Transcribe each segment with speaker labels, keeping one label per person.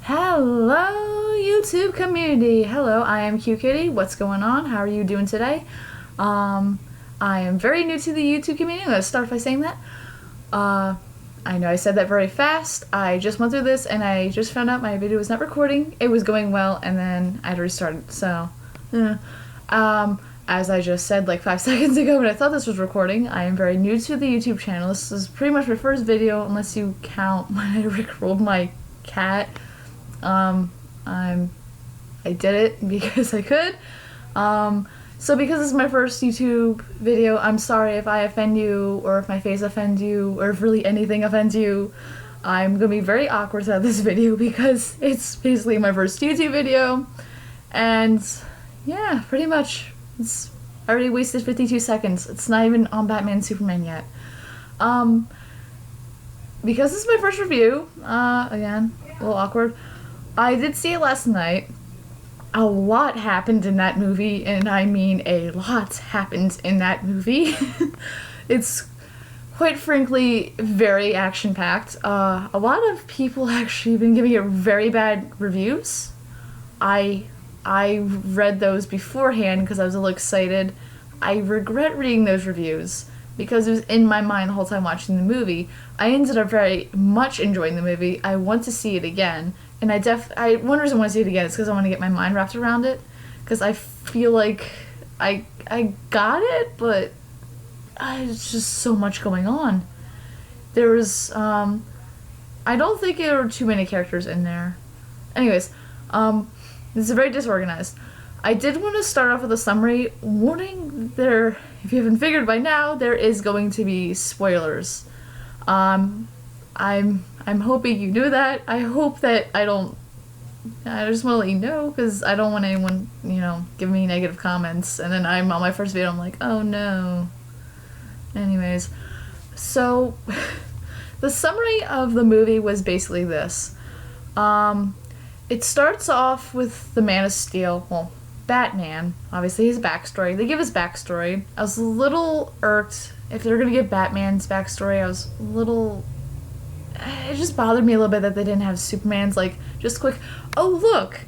Speaker 1: Hello, YouTube community. Hello, I am Q Kitty. What's going on? How are you doing today? I am very new to the YouTube community. I'm going to start by saying that. I know I said that very fast. I just went through this and I just found out my video was not recording. It was going well and then I had to restart it. So, as I just said like 5 seconds ago when I thought this was recording, I am very new to the YouTube channel. This is pretty much my first video unless you count when I rickrolled my cat. I did it because I could. So because this is my first YouTube video, I'm sorry if I offend you, or if my face offends you, or if really anything offends you. I'm gonna be very awkward at this video because it's basically my first YouTube video. And yeah, pretty much. I already wasted 52 seconds. It's not even on Batman Superman yet. Because this is my first review, again, a little awkward. I did see it last night. A lot happened in that movie, and I mean a lot happened in that movie. It's, quite frankly, very action-packed. A lot of people actually been giving it very bad reviews. I read those beforehand because I was a little excited. I regret reading those reviews because it was in my mind the whole time watching the movie. I ended up very much enjoying the movie. I want to see it again. And one reason I want to see it again is because I want to get my mind wrapped around it. Because I feel like I got it, but it's just so much going on. There was, I don't think there were too many characters in there. Anyways, this is very disorganized. I did want to start off with a summary. Warning, if you haven't figured by now, there is going to be spoilers. I'm hoping you knew that. I hope that I just want to let you know, because I don't want anyone, give me negative comments, and then I'm on my first video, I'm like, oh no. Anyways, so, the summary of the movie was basically this. It starts off with the Man of Steel, well, Batman, obviously his backstory. They give his backstory. I was a little irked. If they're gonna give Batman's backstory, it just bothered me a little bit that they didn't have Superman's, just quick, oh look,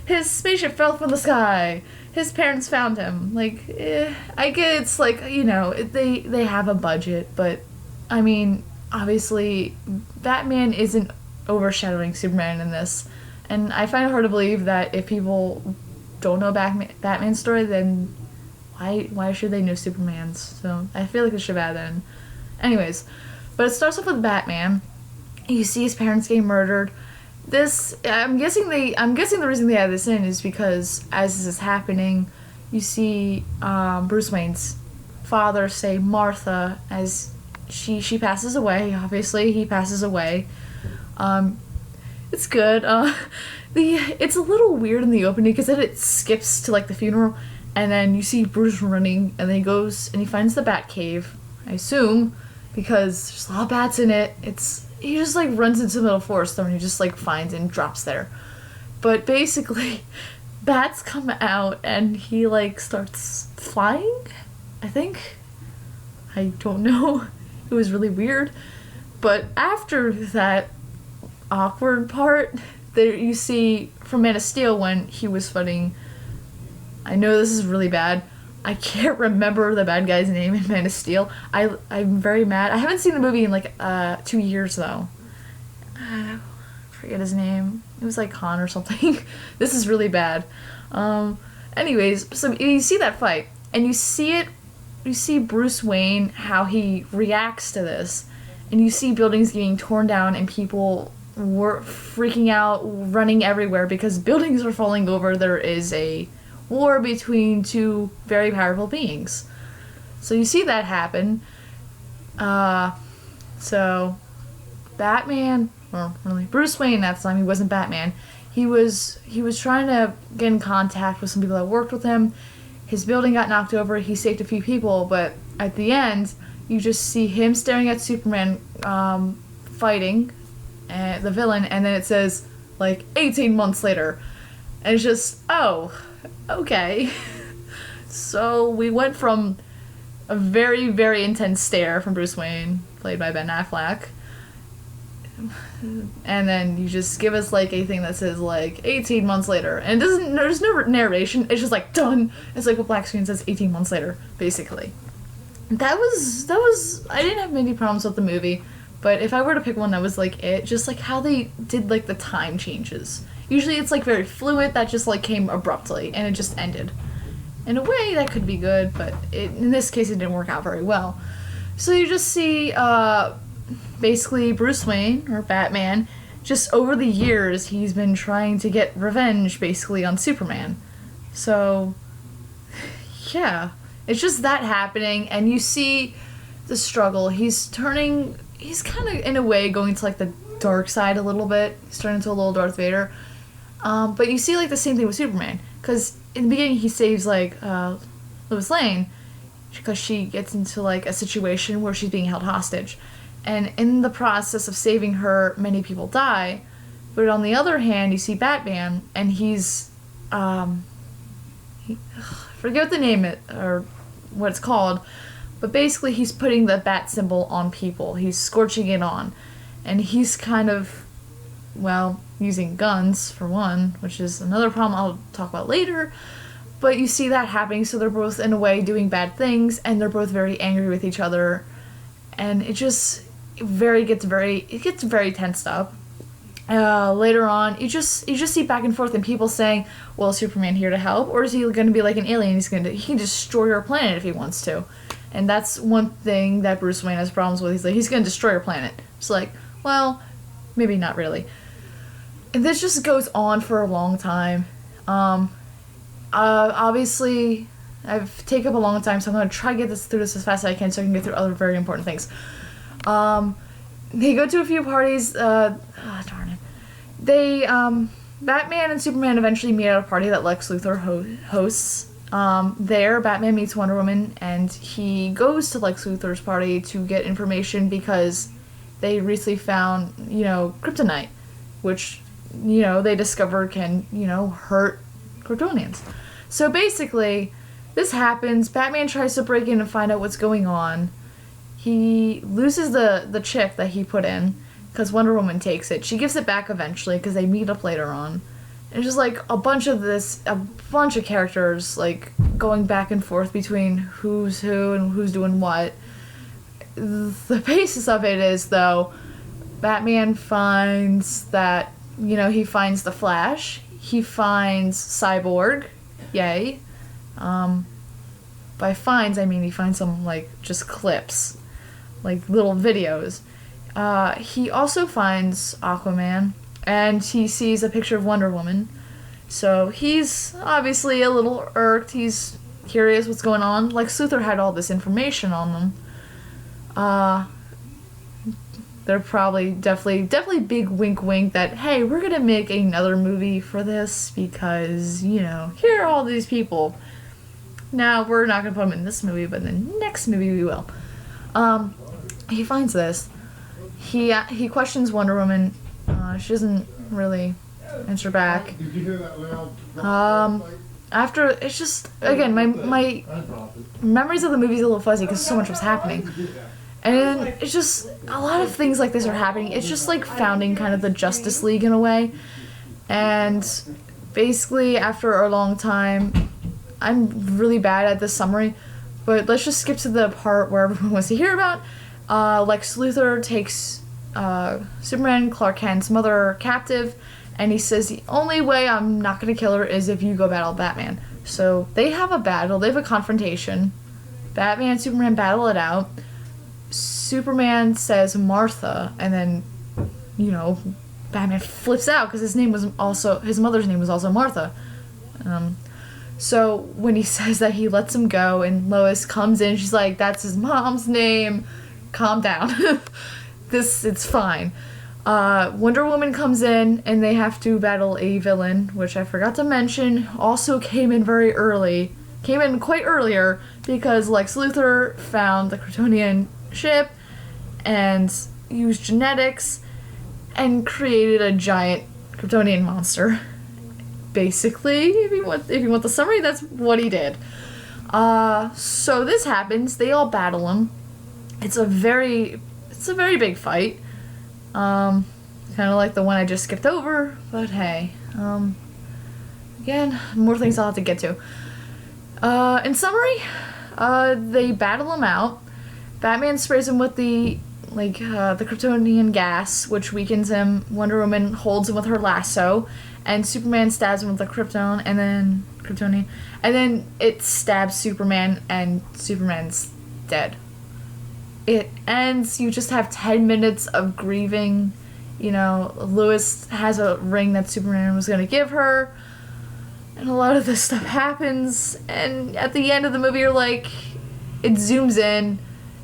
Speaker 1: his spaceship fell from the sky, his parents found him. I get it's they have a budget, but, I mean, obviously, Batman isn't overshadowing Superman in this, and I find it hard to believe that if people don't know Batman's story, then why should they know Superman's? So, I feel like they should have added that in. Anyways, but it starts off with Batman. You see his parents getting murdered. I'm guessing the reason they add this in is because as this is happening, you see Bruce Wayne's father say Martha as she passes away. Obviously, he passes away. It's good. It's a little weird in the opening because then it skips to the funeral, and then you see Bruce running, and then he goes and he finds the Batcave. I assume because there's a lot of bats in it. He just runs into the middle forest and he just finds and drops there. But basically, bats come out and he starts flying, I think. I don't know. It was really weird. But after that awkward part, there you see from Man of Steel when he was fighting. I know this is really bad. I can't remember the bad guy's name in Man of Steel. I'm very mad. I haven't seen the movie in 2 years though. I forget his name. It was Han or something. This is really bad. Anyways, so you see that fight and you see Bruce Wayne, how he reacts to this, and you see buildings getting torn down and people were freaking out, running everywhere because buildings are falling over. There is a war between two very powerful beings. So you see that happen. So Batman, or really Bruce Wayne at the time, he wasn't Batman. He was trying to get in contact with some people that worked with him. His building got knocked over. He saved a few people, but at the end, you just see him staring at Superman, fighting the villain, and then it says 18 months later, and it's just, oh, okay. So we went from a very, very intense stare from Bruce Wayne, played by Ben Affleck, and then you just give us like a thing that says like 18 months later, and it doesn't, there's no narration, it's just like done. It's like a black screen says 18 months later, basically. That was I didn't have many problems with the movie, but if I were to pick one, that was like it, just like how they did like the time changes. Usually it's like very fluid, that just like came abruptly and it just ended. In a way that could be good, but in this case it didn't work out very well. So you just see basically Bruce Wayne, or Batman, just over the years he's been trying to get revenge basically on Superman. So yeah, it's just that happening, and you see the struggle. He's kind of in a way going to like the dark side a little bit. He's turning into a little Darth Vader. But you see like the same thing with Superman, because in the beginning he saves like Lois Lane because she gets into like a situation where she's being held hostage, and in the process of saving her, many people die. But on the other hand, you see Batman, and he's I forget what the name or what it's called, but basically he's putting the bat symbol on people. He's scorching it on, and he's kind of, well, using guns for one, which is another problem I'll talk about later. But you see that happening, so they're both in a way doing bad things, and they're both very angry with each other, and it gets very tensed up. Later on, you just see back and forth, and people saying, "Well, is Superman here to help, or is he going to be like an alien? He can destroy our planet if he wants to." And that's one thing that Bruce Wayne has problems with. He's like, he's going to destroy our planet. It's like, well, maybe not really. And this just goes on for a long time. Obviously, I've taken up a long time, so I'm going to try to get through this as fast as I can so I can get through other very important things. They go to a few parties. Darn it. They, Batman and Superman eventually meet at a party that Lex Luthor hosts. There, Batman meets Wonder Woman, and he goes to Lex Luthor's party to get information because they recently found, kryptonite, which, they discovered can, hurt Kryptonians. So basically, this happens. Batman tries to break in and find out what's going on. He loses the chip that he put in because Wonder Woman takes it. She gives it back eventually because they meet up later on. And just like a bunch of characters like going back and forth between who's who and who's doing what. The basis of it is, though, Batman finds that, he finds the Flash. He finds Cyborg. Yay. By finds, I mean he finds some, just clips. Little videos. He also finds Aquaman, and he sees a picture of Wonder Woman. So he's obviously a little irked. He's curious what's going on. Lex Luthor had all this information on them. They're probably definitely big wink that, hey, we're gonna make another movie for this because, here are all these people. Now, we're not gonna put them in this movie, but in the next movie we will. He finds this. He questions Wonder Woman. She doesn't really answer back.
Speaker 2: Did you hear that loud?
Speaker 1: After, it's just, again, my memories of the movie's a little fuzzy because so much was happening. And it's just, a lot of things like this are happening. It's just like founding kind of the Justice League in a way. And basically, after a long time, I'm really bad at this summary, but let's just skip to the part where everyone wants to hear about. Lex Luthor takes Superman, Clark Kent's mother, captive, and he says the only way I'm not going to kill her is if you go battle Batman. So they have a battle, they have a confrontation. Batman and Superman battle it out. Superman says Martha, and then, Batman flips out because his mother's name was also Martha. So when he says that, he lets him go, and Lois comes in, she's like, that's his mom's name, calm down. It's fine. Wonder Woman comes in, and they have to battle a villain, which I forgot to mention, also came in quite earlier, because Lex Luthor found the Kryptonian ship, and used genetics, and created a giant Kryptonian monster. Basically, if you want the summary, that's what he did. So this happens. They all battle him. It's a very big fight. Kind of like the one I just skipped over, but hey. Again, more things I'll have to get to. In summary, they battle him out. Batman sprays him with the Kryptonian gas, which weakens him. Wonder Woman holds him with her lasso, and Superman stabs him with the Kryptonian, and then it stabs Superman, and Superman's dead. It ends. You just have 10 minutes of grieving. You know, Lois has a ring that Superman was going to give her, and a lot of this stuff happens, and at the end of the movie, you're like, it zooms in,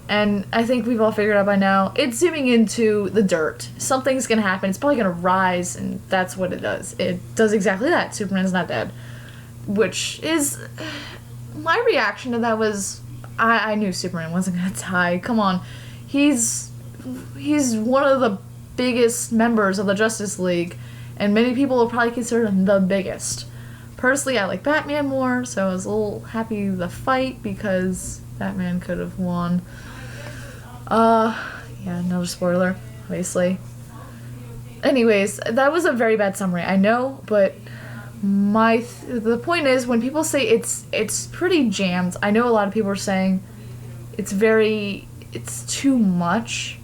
Speaker 1: and I think we've all figured out by now, it's zooming into the dirt. Something's going to happen. It's probably going to rise, and that's what it does. It does exactly that. Superman's not dead. Which is... My reaction to that was... I knew Superman wasn't going to die. Come on. He's one of the biggest members of the Justice League, and many people will probably consider him the biggest. Personally, I like Batman more, so I was a little happy with the fight, because Batman could have won. Yeah, another spoiler, obviously. Anyways, that was a very bad summary, I know, but the point is, when people say it's pretty jammed, I know a lot of people are saying it's too much,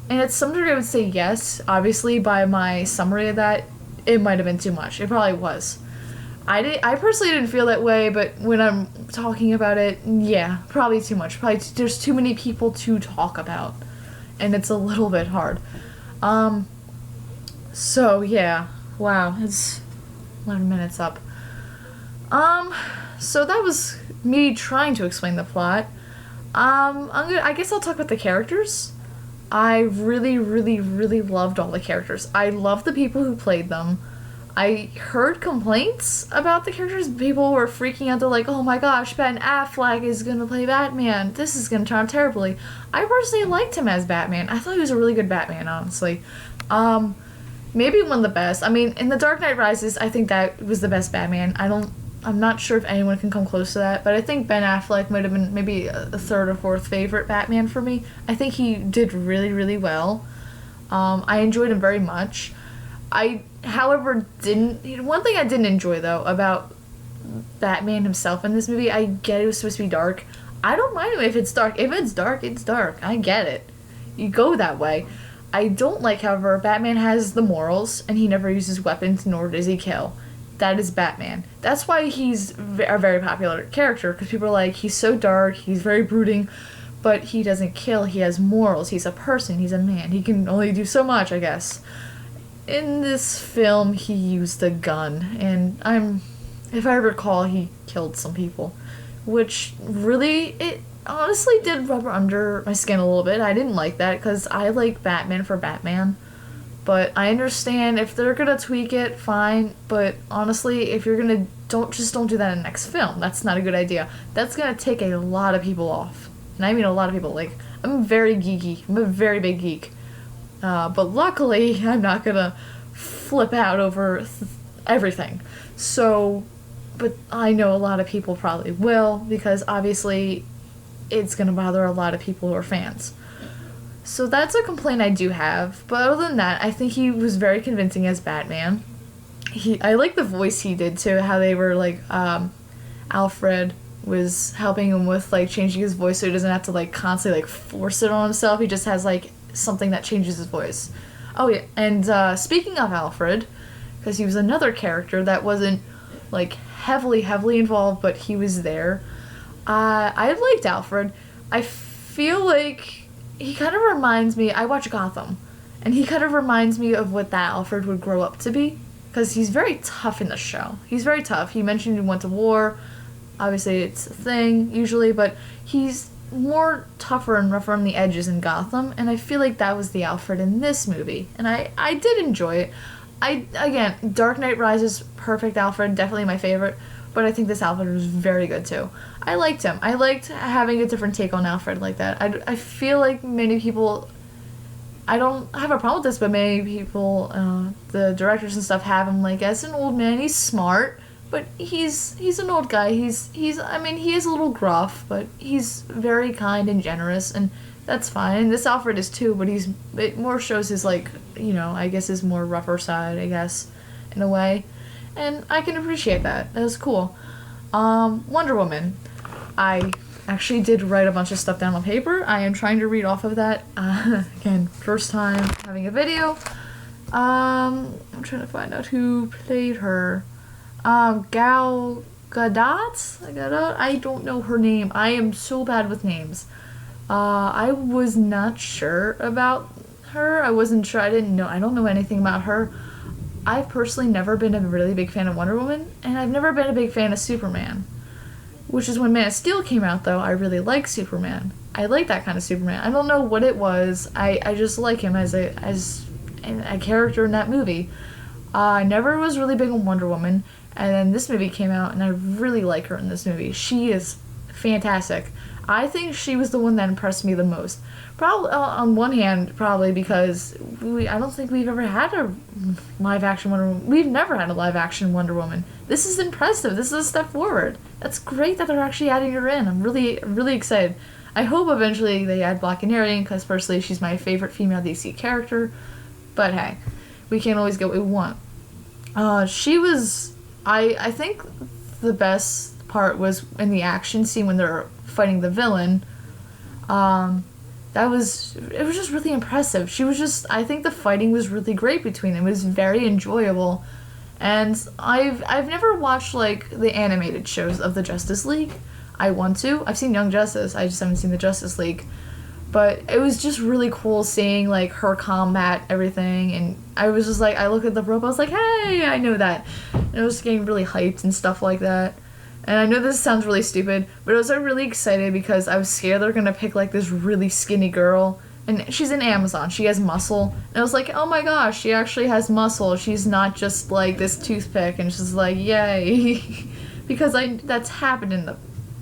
Speaker 1: and at some degree I would say yes. Obviously, by my summary of that, it might have been too much. It probably was. I personally didn't feel that way, but when I'm talking about it, yeah, probably too much. Probably there's too many people to talk about, and it's a little bit hard. So yeah, wow, it's 11 minutes up. So that was me trying to explain the plot. I guess I'll talk about the characters. I really, really, really loved all the characters. I love the people who played them. I heard complaints about the characters. People were freaking out. They're like, oh my gosh, Ben Affleck is gonna play Batman. This is gonna turn out terribly. I personally liked him as Batman. I thought he was a really good Batman, honestly. Maybe one of the best. I mean, in The Dark Knight Rises, I think that was the best Batman. I'm not sure if anyone can come close to that, but I think Ben Affleck might have been maybe a third or fourth favorite Batman for me. I think he did really, really well. I enjoyed him very much. However, one thing I didn't enjoy, though, about Batman himself in this movie, I get it was supposed to be dark. I don't mind it if it's dark. If it's dark, it's dark. I get it. You go that way. I don't like, however, Batman has the morals, and he never uses weapons, nor does he kill. That is Batman. That's why he's a very popular character, because people are like, he's so dark, he's very brooding, but he doesn't kill, he has morals, he's a person, he's a man. He can only do so much, I guess. In this film, he used a gun, and if I recall, he killed some people, which really, it honestly did rub under my skin a little bit. I didn't like that, because I like Batman for Batman, but I understand if they're gonna tweak it, fine, but honestly, if you're gonna, don't do that in the next film. That's not a good idea. That's gonna take a lot of people off, and I mean a lot of people. Like, I'm very geeky, I'm a very big geek. But luckily, I'm not gonna flip out over everything. So, but I know a lot of people probably will, because obviously it's gonna bother a lot of people who are fans. So that's a complaint I do have. But other than that, I think he was very convincing as Batman. I like the voice he did too, how they were like, Alfred was helping him with like changing his voice so he doesn't have to like constantly like force it on himself. He just has like something that changes his voice. Oh yeah, and speaking of Alfred, because he was another character that wasn't like heavily involved, but he was there. I liked Alfred. I feel like he kind of reminds me, I watch Gotham, and he kind of reminds me of what that Alfred would grow up to be, because he's very tough in the show. He's very tough. He mentioned he went to war. Obviously it's a thing usually, but he's more tougher and rougher on the edges in Gotham, and I feel like that was the Alfred in this movie, and I did enjoy it. Again, Dark Knight Rises, perfect Alfred, definitely my favorite, but I think this Alfred was very good too. I liked him. I liked having a different take on Alfred like that. I feel like many people, I don't have a problem with this, but many people, the directors and stuff, have him like as an old man. He's smart, but he's an old guy. I mean, he is a little gruff, but he's very kind and generous, and that's fine. And this Alfred is too, but it more shows his like I guess his more rougher side, I guess, in a way. And I can appreciate that. That was cool. Wonder Woman. I actually did write a bunch of stuff down on paper. I am trying to read off of that. Again, first time having a video. I'm trying to find out who played her. Gal Gadot? I don't know her name. I am so bad with names. I was not sure about her. I wasn't sure. I don't know anything about her. I've personally never been a really big fan of Wonder Woman, and I've never been a big fan of Superman. Which is when Man of Steel came out, though, I really like Superman. I like that kind of Superman. I don't know what it was. I just like him as a character in that movie. I never was really big on Wonder Woman, and then this movie came out, and I really like her in this movie. She is fantastic. I think she was the one that impressed me the most. Probably on one hand, probably because I don't think we've ever had a live action Wonder Woman. We've never had a live action Wonder Woman. This is impressive. This is a step forward. That's great that they're actually adding her in. I'm really excited. I hope eventually they add Black Canary, because personally she's my favorite female DC character. But hey, we can't always get what we want. She was, I think the best part was in the action scene when they're fighting the villain. It was just really impressive. I think the fighting was really great between them. It was very enjoyable. And I've never watched like the animated shows of the Justice League. I want to. I've seen Young Justice. I just haven't seen the Justice League. But it was just really cool seeing like her combat everything, and I was just like, I looked at the rope, I was like, hey, I know that. And I was getting really hyped and stuff like that. And I know this sounds really stupid, but I was like, really excited because I was scared they're gonna pick like this really skinny girl, and she's in Amazon. She has muscle, and I was like, oh my gosh, she actually has muscle. She's not just like this toothpick, and she's like, yay, because that's happened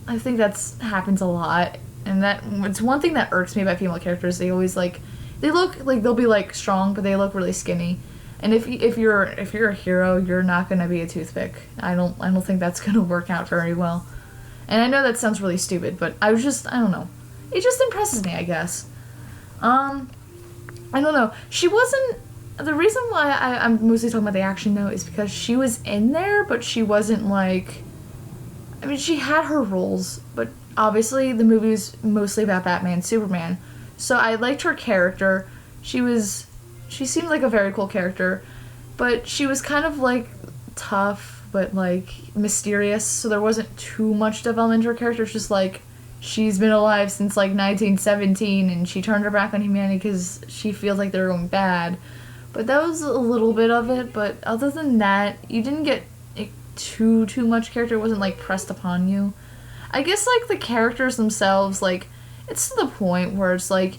Speaker 1: I think that's happens a lot. And that it's one thing that irks me about female characters. They always they look like they'll be like strong, but they look really skinny. And if you're a hero, you're not gonna be a toothpick. I don't think that's gonna work out very well. And I know that sounds really stupid, but I don't know. It just impresses me, I guess. I don't know. She wasn't. The reason why I'm mostly talking about the action though is because she was in there, but she wasn't like. I mean, she had her roles, but obviously the movie was mostly about Batman and Superman. So I liked her character. She seemed like a very cool character, but she was kind of like tough, but like mysterious. So there wasn't too much development to her character. It's just like she's been alive since like 1917, and she turned her back on humanity because she feels like they're going bad. But that was a little bit of it. But other than that, you didn't get too much character. It wasn't like pressed upon you. I guess like the characters themselves, like it's to the point where it's like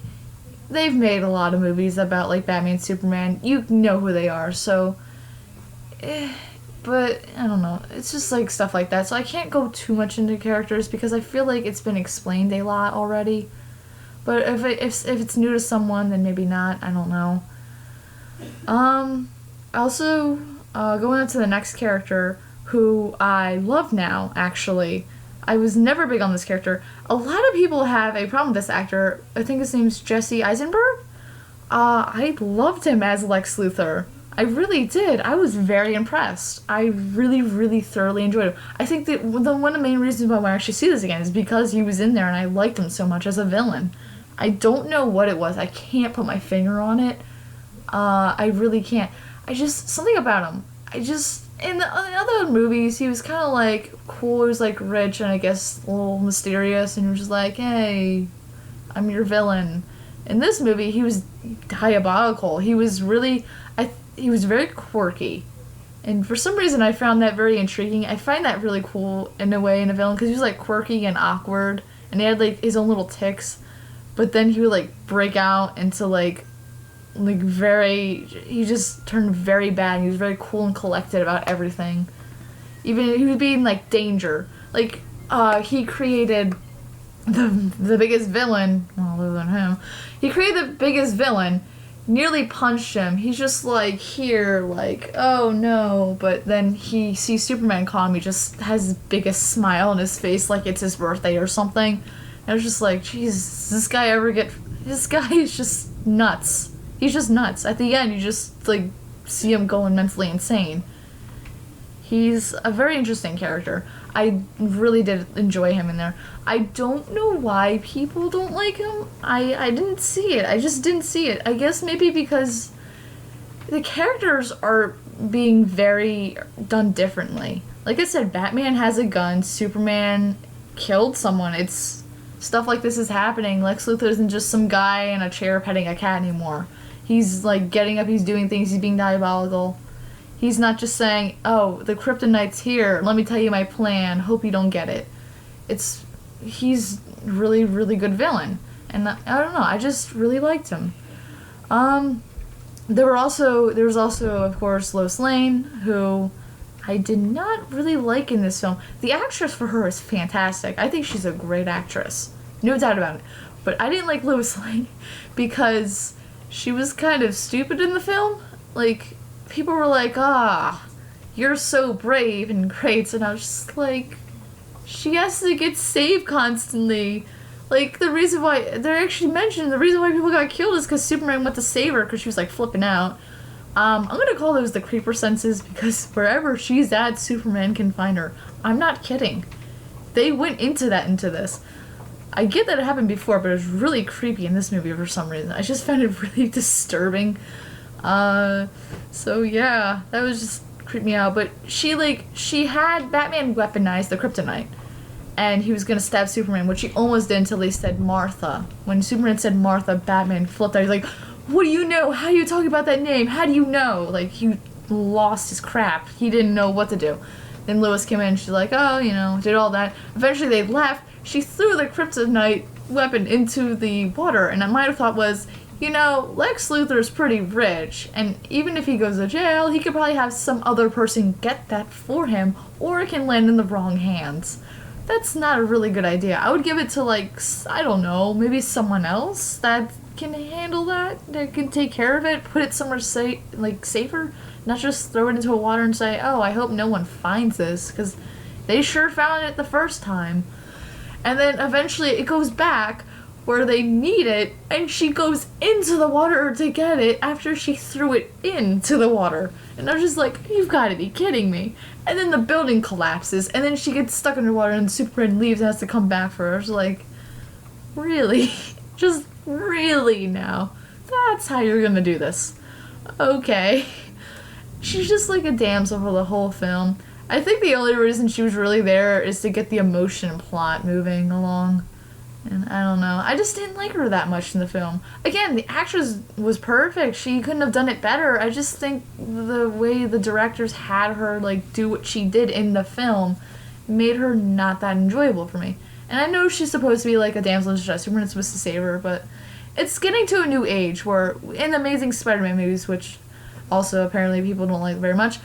Speaker 1: they've made a lot of movies about like Batman and Superman. You know who they are, so but I don't know. It's just like stuff like that. So I can't go too much into characters because I feel like it's been explained a lot already. But if it's new to someone, then maybe not. I don't know. Also, going on to the next character, who I love now, actually. I was never big on this character. A lot of people have a problem with this actor. I think his name's Jesse Eisenberg. I loved him as Lex Luthor. I really did. I was very impressed. I really thoroughly enjoyed him. I think that one of the main reasons why I actually see this again is because he was in there and I liked him so much as a villain. I don't know what it was. I can't put my finger on it. I really can't. Something about him. In the other movies, he was kind of like cool. He was like rich and I guess a little mysterious, and he was just like, "Hey, I'm your villain." In this movie, he was diabolical. He was he was very quirky, and for some reason, I found that very intriguing. I find that really cool in a way in a villain because he was like quirky and awkward, and he had like his own little tics, but then he would like break out into he just turned very bad. He was very cool and collected about everything. Even he would be in like danger. Like he created the biggest villain, well, other than him. He created the biggest villain, nearly punched him. He's just like here, like, oh no. But then he sees Superman call him. He just has the biggest smile on his face, like it's his birthday or something. And I was just like, Jesus, this guy is just nuts. He's just nuts. At the end, you just, like, see him going mentally insane. He's a very interesting character. I really did enjoy him in there. I don't know why people don't like him. I didn't see it. I just didn't see it. I guess maybe because the characters are being very done differently. Like I said, Batman has a gun. Superman killed someone. It's stuff like this is happening. Lex Luthor isn't just some guy in a chair petting a cat anymore. He's, like, getting up, he's doing things, he's being diabolical. He's not just saying, oh, the Kryptonite's here, let me tell you my plan, hope you don't get it. He's really, really good villain. And I don't know, I just really liked him. There was also, of course, Lois Lane, who I did not really like in this film. The actress for her is fantastic. I think she's a great actress. No doubt about it. But I didn't like Lois Lane because she was kind of stupid in the film. Like, people were like, you're so brave and great. And I was just like, she has to get saved constantly. Like, the reason why, they actually mentioned the reason why people got killed is because Superman went to save her because she was, like, flipping out. I'm gonna call those the creeper senses because wherever she's at, Superman can find her. I'm not kidding. They went into this. I get that it happened before, but it was really creepy in this movie for some reason. I just found it really disturbing. So yeah, that was just creeped me out. But she had Batman weaponize the kryptonite. And he was gonna stab Superman, which he almost did until they said Martha. When Superman said Martha, Batman flipped out. He's like, what do you know? How do you talk about that name? How do you know? Like, he lost his crap. He didn't know what to do. Then Lois came in, she's like, did all that. Eventually they left. She threw the kryptonite weapon into the water, and my thought was, Lex Luthor's pretty rich, and even if he goes to jail, he could probably have some other person get that for him, or it can land in the wrong hands. That's not a really good idea. I would give it to, I don't know, maybe someone else that can handle that can take care of it, put it somewhere safer, not just throw it into a water and say, I hope no one finds this, because they sure found it the first time. And then eventually it goes back where they need it, and she goes into the water to get it after she threw it into the water. And I was just like, you've got to be kidding me. And then the building collapses, and then she gets stuck underwater, and Superman leaves and has to come back for her. I was like, really? Just really now? That's how you're gonna do this. Okay. She's just like a damsel for the whole film. I think the only reason she was really there is to get the emotion plot moving along. And I don't know. I just didn't like her that much in the film. Again, the actress was perfect. She couldn't have done it better. I just think the way the directors had her, do what she did in the film made her not that enjoyable for me. And I know she's supposed to be a damsel in distress. Superman's supposed to save her, but it's getting to a new age where in Amazing Spider-Man movies, which also apparently people don't like very much,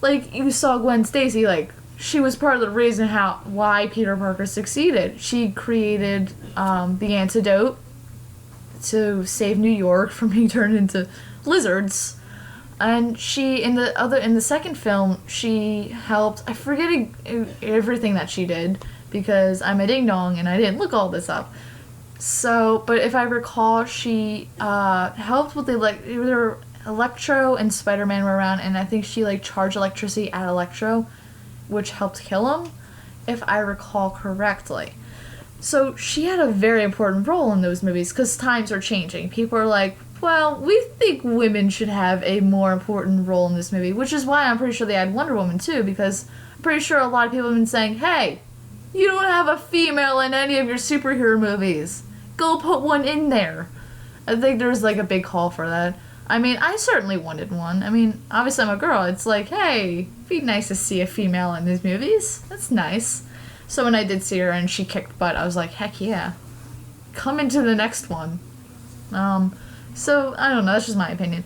Speaker 1: you saw Gwen Stacy, she was part of the reason why Peter Parker succeeded. She created the antidote to save New York from being turned into lizards. And she in the second film, she helped. I forget everything that she did because I'm a ding dong and I didn't look all this up. So, but if I recall, she helped with either Electro and Spider-Man were around, and I think she charged electricity at Electro, which helped kill him, if I recall correctly. So she had a very important role in those movies because times are changing. People are like, well, we think women should have a more important role in this movie, which is why I'm pretty sure they had Wonder Woman too, because I'm pretty sure a lot of people have been saying, hey, you don't have a female in any of your superhero movies. Go put one in there. I think there's a big call for that. I mean, I certainly wanted one. I mean, obviously I'm a girl. It's hey, it'd be nice to see a female in these movies. That's nice. So when I did see her and she kicked butt, I was like, heck yeah. Come into the next one. So, I don't know. That's just my opinion.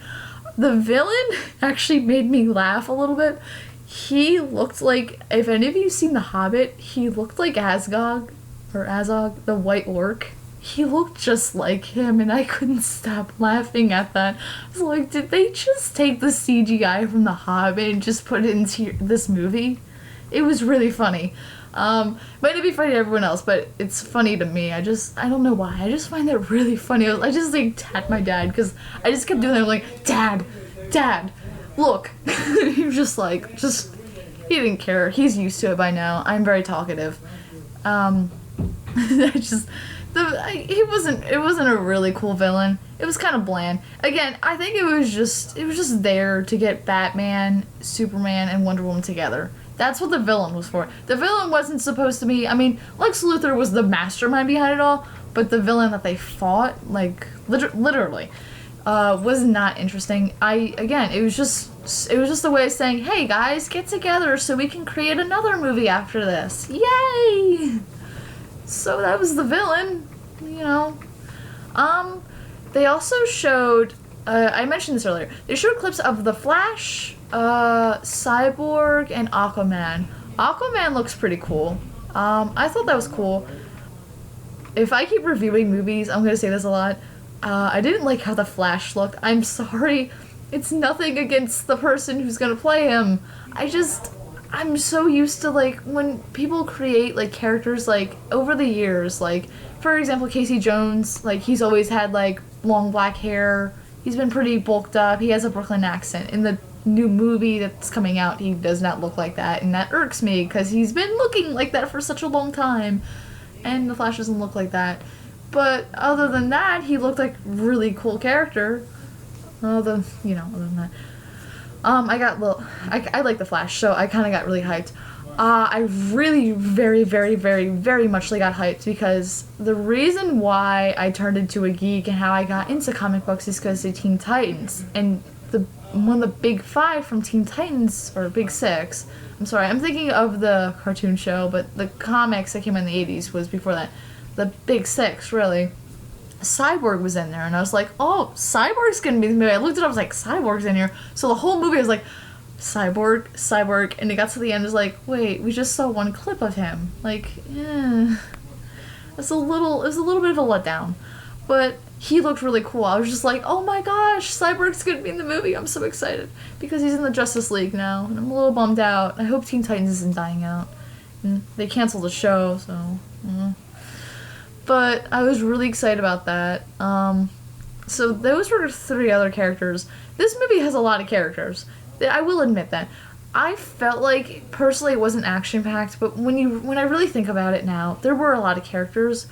Speaker 1: The villain actually made me laugh a little bit. He looked like, if any of you seen The Hobbit, he looked like Azog, the White Orc. He looked just like him, and I couldn't stop laughing at that. I was like, did they just take the CGI from The Hobbit and just put it into this movie? It was really funny. Might not be funny to everyone else, but it's funny to me. I don't know why. I just find that really funny. I just like tapped my dad because I just kept doing that. I'm like, Dad, look. He was he didn't care. He's used to it by now. I'm very talkative. It wasn't a really cool villain. It was kind of bland. Again, I think it was just there to get Batman, Superman, and Wonder Woman together. That's what the villain was for. The villain wasn't supposed to be, I mean, Lex Luthor was the mastermind behind it all, but the villain that they fought, like, literally, was not interesting. It was just a way of saying, hey guys, get together so we can create another movie after this. Yay! So that was the villain, you know. They also showed, I mentioned this earlier, they showed clips of The Flash, Cyborg, and Aquaman. Aquaman looks pretty cool. I thought that was cool. If I keep reviewing movies, I'm gonna say this a lot. I didn't like how The Flash looked. I'm sorry. It's nothing against the person who's gonna play him. I'm so used to, like, when people create, like, characters, like, over the years, like, for example, Casey Jones, like, he's always had, like, long black hair. He's been pretty bulked up. He has a Brooklyn accent. In the new movie that's coming out, he does not look like that, and that irks me, because he's been looking like that for such a long time, and The Flash doesn't look like that. But other than that, he looked like a really cool character. Other than that. I like The Flash, so I kind of got really hyped. I really, very, very, very, very much got hyped because the reason why I turned into a geek and how I got into comic books is because of Teen Titans. And one of the big five from Teen Titans, or big six, I'm sorry, I'm thinking of the cartoon show, but the comics that came in the 80s was before that. The big six, really. Cyborg was in there, and I was like, oh, Cyborg's gonna be in the movie. I looked it up, I was like, Cyborg's in here. So the whole movie was like, Cyborg, and it got to the end, it was like, wait, we just saw one clip of him. Like, it was a little bit of a letdown. But he looked really cool. I was just like, oh my gosh, Cyborg's gonna be in the movie. I'm so excited. Because he's in the Justice League now, and I'm a little bummed out. I hope Teen Titans isn't dying out. And they canceled the show, so... But I was really excited about that. So those were 3 other characters. This movie has a lot of characters. I will admit that. I felt like, personally, it wasn't action-packed, but when I really think about it now, there were a lot of characters.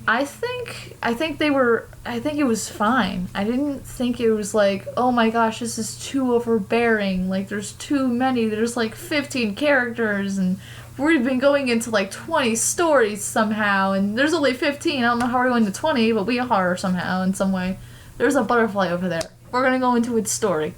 Speaker 1: I think it was fine. I didn't think it was like, oh my gosh, this is too overbearing. Like, there's too many. There's like 15 characters, and we've been going into like 20 stories somehow, and there's only 15. I don't know how we're going to 20, but we are somehow, in some way. There's a butterfly over there. We're gonna go into its story.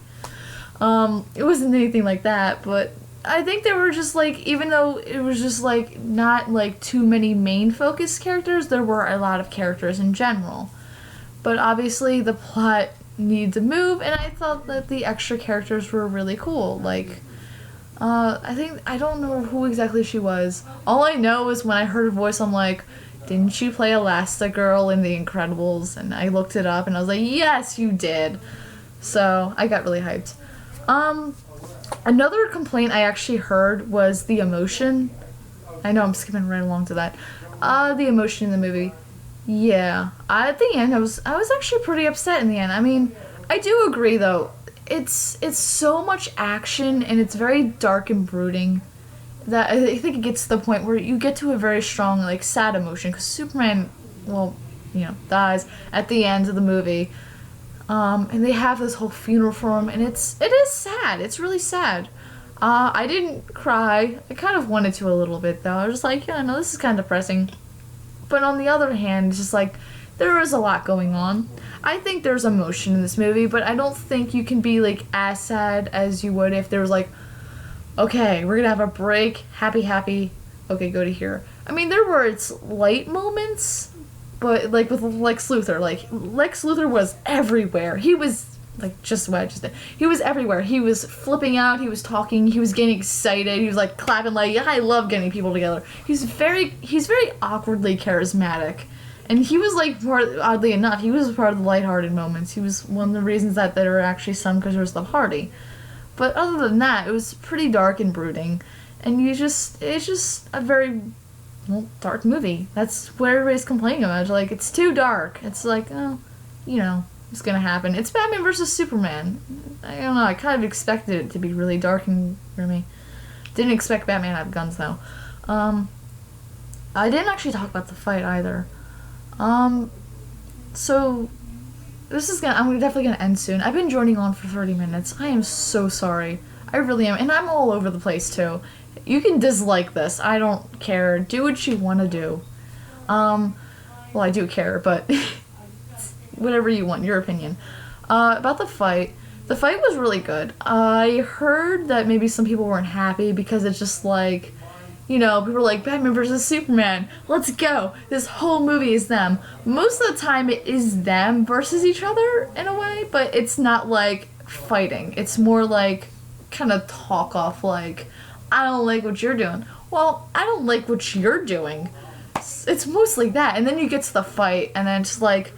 Speaker 1: It wasn't anything like that, but I think they were just like, even though it was just like not like too many main focused characters, there were a lot of characters in general. But obviously the plot needed to move, and I thought that the extra characters were really cool. Like, I don't know who exactly she was. All I know is when I heard her voice, I'm like, didn't she play Elastigirl in The Incredibles? And I looked it up, and I was like, yes, you did. So, I got really hyped. Another complaint I actually heard was the emotion. I know I'm skipping right along to that. The emotion in the movie. Yeah. At the end, I was actually pretty upset in the end. I mean, I do agree, though. It's so much action, and it's very dark and brooding that I think it gets to the point where you get to a very strong, like, sad emotion, because Superman, well, dies at the end of the movie, and they have this whole funeral for him, and it is sad. It's really sad. I didn't cry. I kind of wanted to a little bit, though. I was just like, yeah, no, this is kind of depressing. But on the other hand, it's just like, there is a lot going on. I think there's emotion in this movie, but I don't think you can be, like, as sad as you would if there was, like, okay, we're gonna have a break, happy, okay, go to here. I mean, there were its light moments, but, like, with Lex Luthor, like, Lex Luthor was everywhere. He was, like, just what I just did. He was everywhere. He was flipping out, he was talking, he was getting excited, he was, like, clapping, like, yeah, I love getting people together. He's very awkwardly charismatic. And he was, like, oddly enough, he was part of the lighthearted moments. He was one of the reasons that there were actually some, because there was the party. But other than that, it was pretty dark and brooding. And it's just a very well, dark movie. That's what everybody's complaining about. Like, it's too dark. It's like, oh, it's gonna happen. It's Batman versus Superman. I don't know. I kind of expected it to be really dark and grimy. Didn't expect Batman to have guns though. I didn't actually talk about the fight either. So I'm definitely gonna end soon. I've been joining on for 30 minutes. I am so sorry. I really am, and I'm all over the place too. You can dislike this. I don't care. Do what you want to do. Well, I do care, but whatever you want, your opinion. About the fight. The fight was really good. I heard that maybe some people weren't happy because it's just like, people were like, Batman versus Superman, let's go. This whole movie is them. Most of the time it is them versus each other in a way, but it's not like fighting. It's more like kind of talk off like, I don't like what you're doing. Well, I don't like what you're doing. It's mostly that. And then you get to the fight and then it's like,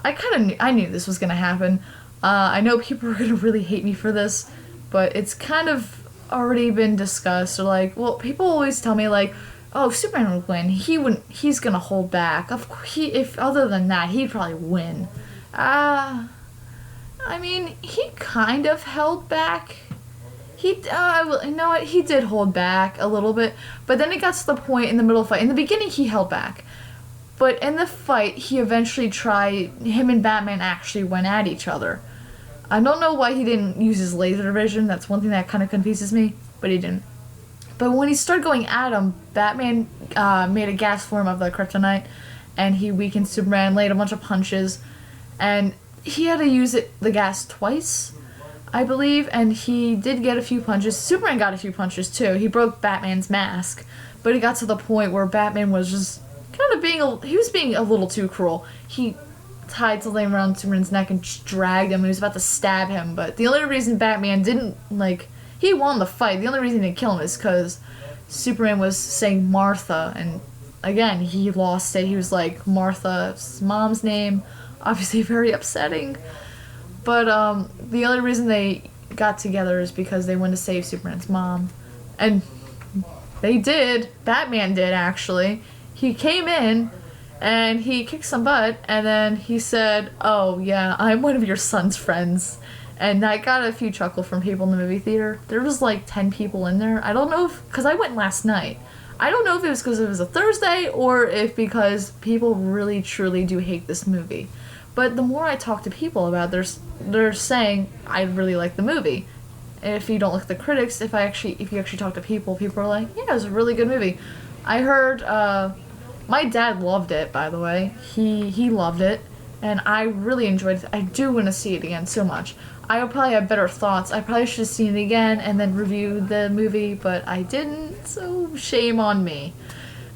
Speaker 1: I knew this was going to happen. I know people are going to really hate me for this, but it's kind of already been discussed. Or like, well, people always tell me like, oh, Superman would win. He's going to hold back. Of course, if other than that, he'd probably win. I mean, he kind of held back. He did hold back a little bit, but then it got to the point in the middle of the fight. In the beginning, he held back. But in the fight, him and Batman actually went at each other. I don't know why he didn't use his laser vision. That's one thing that kind of confuses me, but he didn't. But when he started going at him, Batman made a gas form of the kryptonite, and he weakened Superman, laid a bunch of punches, and he had to use the gas twice, I believe, and he did get a few punches. Superman got a few punches, too. He broke Batman's mask, but it got to the point where Batman was just kind of being a little too cruel. He tied something around Superman's neck and dragged him, and he was about to stab him, but the only reason Batman didn't, he won the fight. The only reason he didn't kill him is because Superman was saying Martha, and again, he lost it. He was like, Martha's mom's name. Obviously very upsetting. But the only reason they got together is because they wanted to save Superman's mom. And they did. Batman did, actually. He came in, and he kicked some butt, and then he said, oh, yeah, I'm one of your son's friends. And I got a few chuckle from people in the movie theater. There was like 10 people in there. I don't know because I went last night. I don't know if it was because it was a Thursday or if because people really, truly do hate this movie. But the more I talk to people about it, they're saying, I really like the movie. And if you don't look at the critics, if you actually talk to people are like, yeah, it was a really good movie. I heard, my dad loved it, by the way. He loved it. And I really enjoyed it. I do want to see it again so much. I would probably have better thoughts. I probably should have seen it again and then reviewed the movie, but I didn't, so shame on me.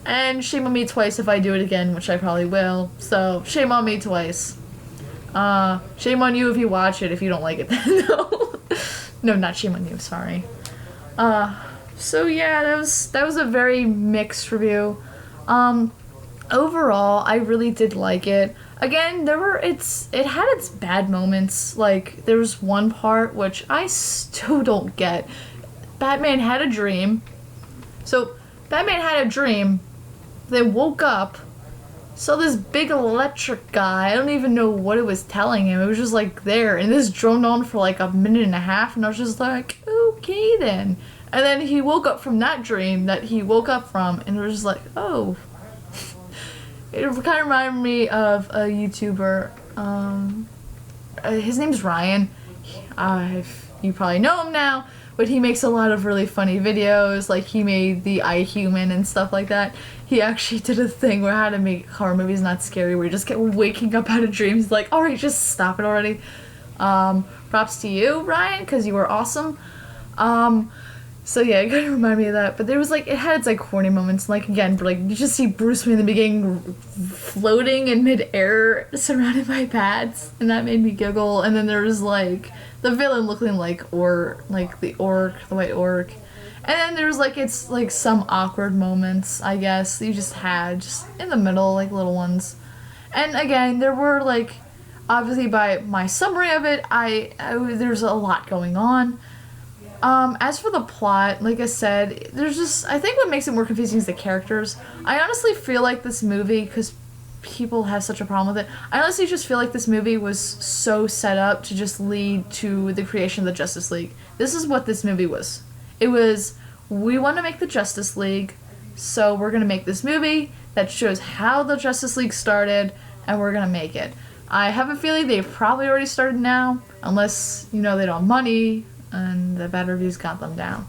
Speaker 1: And shame on me twice if I do it again, which I probably will. So, shame on me twice. Shame on you if you watch it if you don't like it then. No, not shame on you, sorry. So yeah, that was a very mixed review. Overall, I really did like it. Again, it had its bad moments. Like, there was one part which I still don't get. Batman had a dream. So, Batman had a dream, then woke up, saw this big electric guy. I don't even know what it was telling him. It was just, like, there. And this droned on for, like, a minute and a half, and I was just like, okay, then. And then he woke up from that dream that he woke up from, and it was just like, oh. It kind of reminded me of a YouTuber. His name's Ryan. You probably know him now, but he makes a lot of really funny videos. Like, he made the iHuman and stuff like that. He actually did a thing where how to make horror movies not scary, where you just get waking up out of dreams. He's like, alright, just stop it already. Props to you, Ryan, because you were awesome. So yeah, it kind of reminded me of that. But there was, like, it had its, like, corny moments. Like, again, like, you just see Bruce Wayne in the beginning floating in midair surrounded by bats. And that made me giggle. And then there was, like, the villain looking like the White Orc. And then there was, like, it's, like, some awkward moments, I guess, you just had, just in the middle, like, little ones. And again, there were, like, obviously by my summary of it, there's a lot going on. As for the plot, like I said, I think what makes it more confusing is the characters. I honestly feel like this movie, because people have such a problem with it, I honestly just feel like this movie was so set up to just lead to the creation of the Justice League. This is what this movie was. It was, we want to make the Justice League, so we're going to make this movie that shows how the Justice League started, and we're going to make it. I have a feeling they've probably already started now, unless, they don't have money, and the bad reviews got them down.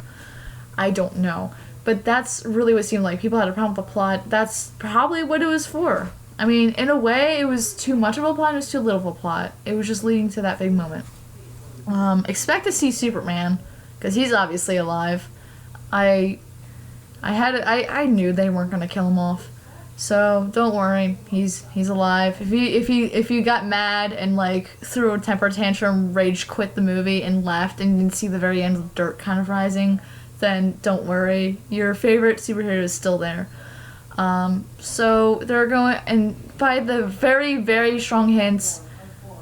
Speaker 1: I don't know. But that's really what it seemed like. People had a problem with the plot. That's probably what it was for. I mean, in a way, it was too much of a plot, it was too little of a plot. It was just leading to that big moment. Expect to see Superman, because he's obviously alive. I knew they weren't going to kill him off. So don't worry, he's alive. If you got mad and threw a temper tantrum, rage quit the movie and left and didn't see the very end of the dirt kind of rising, then don't worry, your favorite superhero is still there. So they're going, and by the very, very strong hints,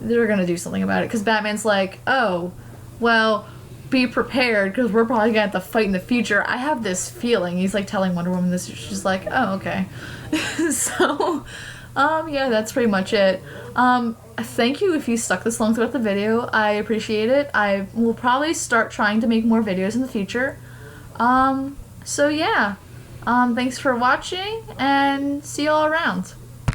Speaker 1: they're gonna do something about it. Because Batman's like, oh, well, be prepared because we're probably gonna have to fight in the future. I have this feeling. He's telling Wonder Woman this. She's like, oh, okay. So, yeah, that's pretty much it. Thank you if you stuck this long throughout the video. I appreciate it. I will probably start trying to make more videos in the future. So yeah. Thanks for watching and see you all around.